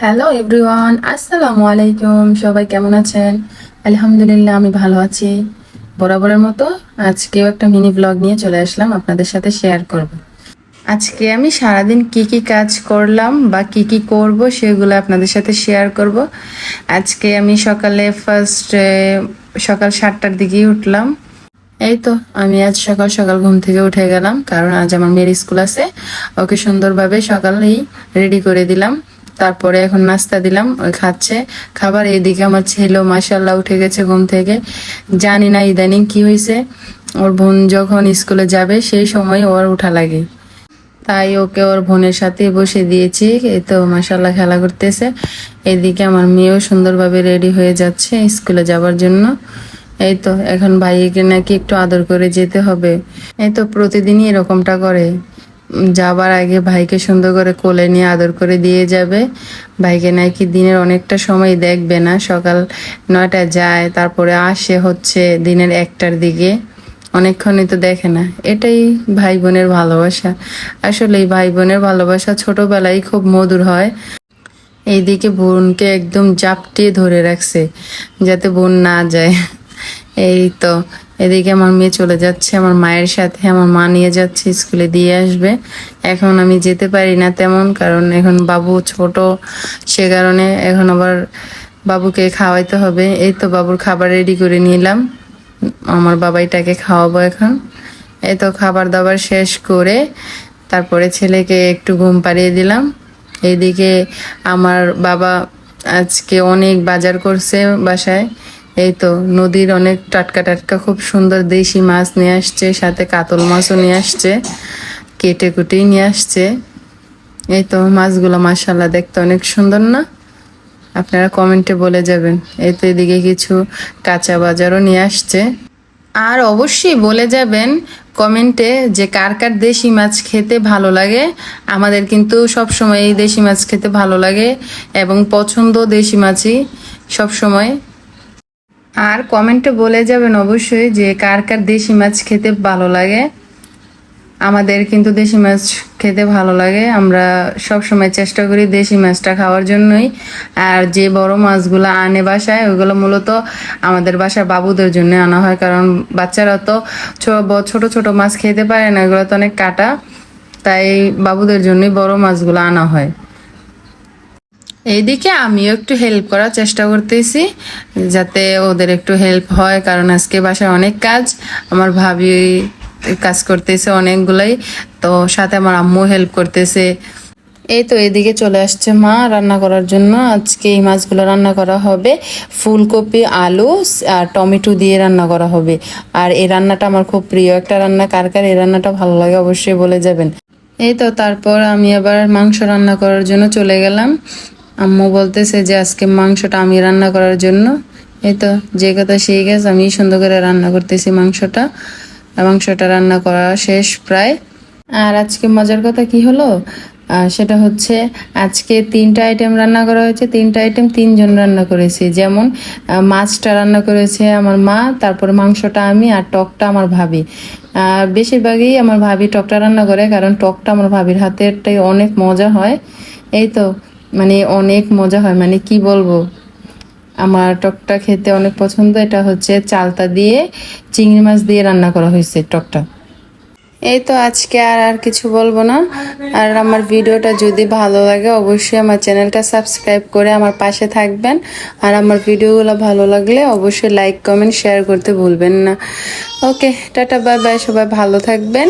Hello everyone, আসসালামু আলাইকুম। সবাই কেমন আছেন? আলহামদুলিল্লাহ, আমি ভালো আছি। বরাবরের মতো আজকেও একটা মিনি ব্লগ নিয়ে চলে আসলাম, আপনাদের সাথে শেয়ার করব। আজকে আমি সারাদিন কি কি কাজ করলাম বা কি কি করব সেগুলো আপনাদের সাথে শেয়ার করব। আজকে আমি সকালে সকাল 7টার দিকেই উঠলাম। এই তো আমি আজ সকাল সকাল ঘুম থেকে উঠে গেলাম, কারণ আজ আমার মেয়ের স্কুল আছে। ওকে সুন্দরভাবে সকালেই রেডি করে দিলাম। তারপরে এখন নাস্তা দিলাম, ওই খাচ্ছে খাবার। এইদিকে আমার ছেলেও মাশাল্লাহ উঠে গেছে ঘুম থেকে। জানি না ইদানিং কি হয়েছে, ওর বোন যখন স্কুলে যাবে সেই সময় ওর উঠা লাগে, তাই ওকে ওর বোনের সাথে বসে দিয়েছি। এই তো মাশাল্লাহ খেলা করতেছে। এদিকে আমার মেয়েও সুন্দরভাবে রেডি হয়ে যাচ্ছে স্কুলে যাবার জন্য। এই তো এখন ভাইকে নাকি একটু আদর করে যেতে হবে। এই তো প্রতিদিনই এরকমটা করে। যাবার আগে ভাইকে সুন্দর করে কোলে নিয়ে আদর করে দিয়ে যাবে। ভাইকে নাকি দিনের অনেকটা সময় দেখবে না, সকাল 9টায় যায়, তারপরে আসে হচ্ছে দিনের 1টার দিকে। অনেকক্ষণই তো দেখে না। এটাই ভাই বোনের ভালোবাসা। আসলে এই ভাই বোনের ভালোবাসা ছোটবেলায় খুব মধুর হয়। এইদিকে বোনকে একদম জাপটিয়ে ধরে রাখছে যাতে বোন না যায়। এই তো এদিকে আমার মেয়ে চলে যাচ্ছে আমার মায়ের সাথে, আমার মা নিয়ে যাচ্ছে, স্কুলে দিয়ে আসবে। এখন আমি যেতে পারি না তেমন, কারণ এখন বাবু ছোট, সে কারণে এখন আবার বাবুকে খাওয়াইতে হবে। এই তো বাবুর খাবার রেডি করে নিলাম, আমার বাবাইটাকে খাওয়াবো এখন। এই তো খাবার দাবার শেষ করে তারপরে ছেলেকে একটু ঘুম পাড়িয়ে দিলাম। এইদিকে আমার বাবা আজকে অনেক বাজার করছে বাসায়। এই তো নদীর অনেক টাটকা টাটকা খুব সুন্দর দেশি মাছ নিয়ে আসছে, সাথে কাতল মাছও নিয়ে আসছে, কেটে কুটেই নিয়ে আসছে। এই তো মাছগুলো মাশাল্লাহ দেখতে অনেক সুন্দর না? আপনারা কমেন্টে বলে যাবেন। এই তো এদিকে কিছু কাঁচা বাজারও নিয়ে আসছে। আর অবশ্যই বলে যাবেন কমেন্টে যে কার কার দেশি মাছ খেতে ভালো লাগে। আমাদের কিন্তু সব সময় এই দেশি মাছ খেতে ভালো লাগে এবং পছন্দ দেশি মাছই সব সময়। আর কমেন্টে বলে যাবেন অবশ্যই যে কার কার দেশি মাছ খেতে ভালো লাগে। আমাদের কিন্তু দেশি মাছ খেতে ভালো লাগে, আমরা সব সময় চেষ্টা করি দেশি মাছটা খাওয়ার জন্যই। আর যে বড় মাছগুলো আনে বাসায়, ওইগুলো মূলত আমাদের বাসার বাবুদের জন্য আনা হয়, কারণ বাচ্চারা তো ছোট ছোট মাছ খেতে পারে না, এগুলো তো অনেক কাটা, তাই বাবুদের জন্যই বড় মাছগুলো আনা হয়। এইদিকে আমিও একটু হেল্প করার চেষ্টা করতেছি যাতে ওদের একটু হেল্প হয়, কারণ আজকে বাসায় অনেক কাজ। আমার ভাবি কাজ করতেছে অনেকগুলাই, তো সাথে আমার আম্মু হেল্প করতেছে। এই তো এদিকে চলে আসছে মা রান্না করার জন্য। আজকে এই মাছগুলো রান্না করা হবে ফুলকপি, আলু আর টমেটো দিয়ে রান্না করা হবে। আর এই রান্নাটা আমার খুব প্রিয় একটা রান্না। কার কার এই রান্নাটা ভালো লাগে অবশ্যই বলে যাবেন। এই তো তারপর আমি আবার মাংস রান্না করার জন্য চলে গেলাম। আম্মু বলতেছে যে আজকে মাংসটা আমি রান্না করার জন্য। এই তো যে কথা সেই কাজ, আমি সুন্দর করে রান্না করতেছি মাংসটা। মাংসটা রান্না করা শেষ প্রায়। আর আজকে মজার কথা কি হলো, সেটা হচ্ছে আজকে 3টা আইটেম রান্না করা হয়েছে। 3টা আইটেম 3জন রান্না করেছি। যেমন মাছটা রান্না করেছে আমার মা, তারপর মাংসটা আমি, আর টকটা আমার ভাবি। আর বেশিরভাগই আমার ভাবি টকটা রান্না করে, কারণ টকটা আমার ভাবির হাতেরটাই অনেক মজা হয়। এই তো মানে অনেক মজা হয়, মানে কি বলবো, আমার টকটা খেতে অনেক পছন্দ। এটা হচ্ছে চালতা দিয়ে চিংড়ি মাছ দিয়ে রান্না করা হয়েছে টকটা। এই তো আজকে আর আর কিছু বলবো না। আর আমার ভিডিওটা যদি ভালো লাগে অবশ্যই আমার চ্যানেলটা সাবস্ক্রাইব করে আমার পাশে থাকবেন। আর আমার ভিডিওগুলো ভালো লাগলে অবশ্যই লাইক কমেন্ট শেয়ার করতে ভুলবেন না। ওকে, টাটা বাই বাই, সবাই ভালো থাকবেন।